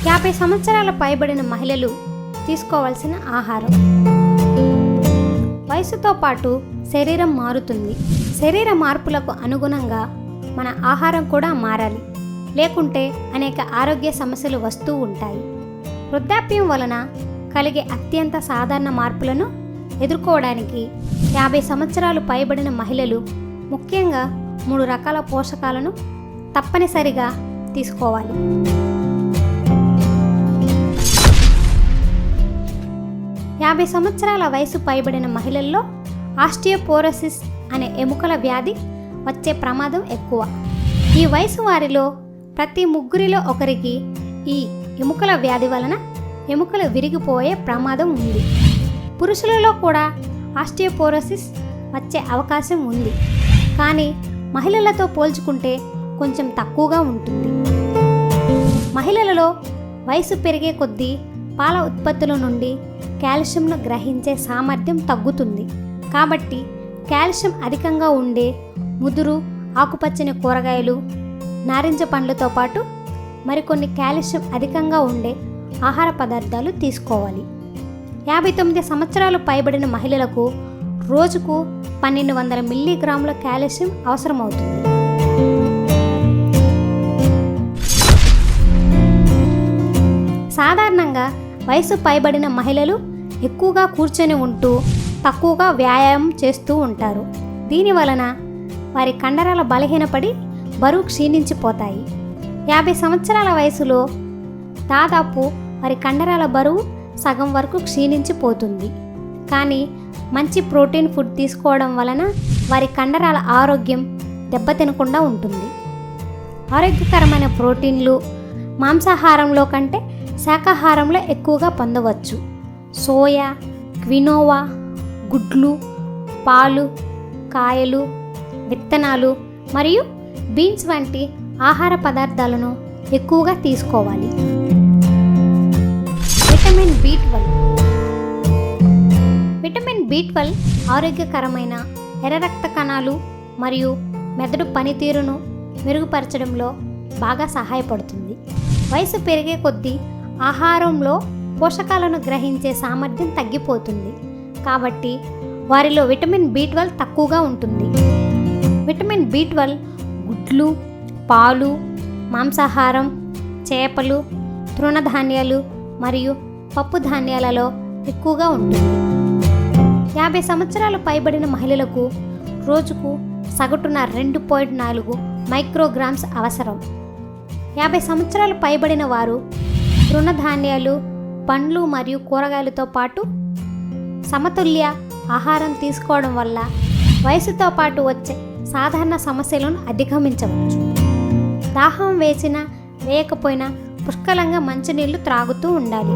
50 సంవత్సరాల పైబడిన మహిళలు తీసుకోవాల్సిన ఆహారం. వయసుతో పాటు శరీరం మారుతుంది. శరీర మార్పులకు అనుగుణంగా మన ఆహారం కూడా మారాలి. లేకుంటే అనేక ఆరోగ్య సమస్యలు వస్తూ ఉంటాయి. వృద్ధాప్యం వలన కలిగే అత్యంత సాధారణ మార్పులను ఎదుర్కోవడానికి 50 సంవత్సరాలు పైబడిన మహిళలు ముఖ్యంగా 3 రకాల పోషకాలను తప్పనిసరిగా తీసుకోవాలి. యాభై సంవత్సరాల వయసు పైబడిన మహిళల్లో ఆస్టియోపోరోసిస్ అనే ఎముకల వ్యాధి వచ్చే ప్రమాదం ఎక్కువ. ఈ వయసు వారిలో ప్రతి 3 ఒకరికి ఈ ఎముకల వ్యాధి వలన ఎముకలు విరిగిపోయే ప్రమాదం ఉంది. పురుషులలో కూడా ఆస్టియోపోరోసిస్ వచ్చే అవకాశం ఉంది, కానీ మహిళలతో పోల్చుకుంటే కొంచెం తక్కువగా ఉంటుంది. మహిళలలో వయసు పెరిగే కొద్దీ పాల ఉత్పత్తుల నుండి కాల్షియంను గ్రహించే సామర్థ్యం తగ్గుతుంది. కాబట్టి కాల్షియం అధికంగా ఉండే ముదురు, ఆకుపచ్చని కూరగాయలు, నారింజ పండ్లతో పాటు మరికొన్ని కాల్షియం అధికంగా ఉండే ఆహార పదార్థాలు తీసుకోవాలి. 59 సంవత్సరాలు పైబడిన మహిళలకు రోజుకు 1200 మిల్లీగ్రాముల కాల్షియం అవసరమవుతుంది. సాధారణంగా వయసు పైబడిన మహిళలు ఎక్కువగా కూర్చొని ఉంటూ తక్కువగా వ్యాయామం చేస్తూ ఉంటారు. దీని వలన వారి కండరాల బలహీనపడి బరువు క్షీణించిపోతాయి. 50 సంవత్సరాల వయసులో దాదాపు వారి కండరాల బరువు సగం వరకు క్షీణించిపోతుంది. కానీ మంచి ప్రోటీన్ ఫుడ్ తీసుకోవడం వలన వారి కండరాల ఆరోగ్యం దెబ్బతినకుండా ఉంటుంది. ఆరోగ్యకరమైన ప్రోటీన్లు మాంసాహారంలో కంటే శాకాహారంలో ఎక్కువగా పొందవచ్చు. సోయా, క్వినోవా, గుడ్లు, పాలు, కాయలు, విత్తనాలు మరియు బీన్స్ వంటి ఆహార పదార్థాలను ఎక్కువగా తీసుకోవాలి. Vitamin B12. విటమిన్ B12 ఆరోగ్యకరమైన ఎర్ర రక్త కణాలు మరియు మెదడు పనితీరును మెరుగుపరచడంలో బాగా సహాయపడుతుంది. వయసు పెరిగే కొద్దీ ఆహారంలో పోషకాలను గ్రహించే సామర్థ్యం తగ్గిపోతుంది. కాబట్టి వారిలో విటమిన్ B12 తక్కువగా ఉంటుంది. విటమిన్ B12 గుడ్లు, పాలు, మాంసాహారం, చేపలు, తృణధాన్యాలు మరియు పప్పు ధాన్యాలలో ఎక్కువగా ఉంటుంది. 50 సంవత్సరాలు పైబడిన మహిళలకు రోజుకు సగటున 2.4 మైక్రోగ్రామ్స్ అవసరం. 50 సంవత్సరాలు పైబడిన వారు తృణధాన్యాలు, పండ్లు మరియు కూరగాయలతో పాటు సమతుల్య ఆహారం తీసుకోవడం వల్ల వయసుతో పాటు వచ్చే సాధారణ సమస్యలను అధిగమించవచ్చు. దాహం వేసినా వేయకపోయినా పుష్కలంగా మంచినీళ్లు త్రాగుతూ ఉండాలి.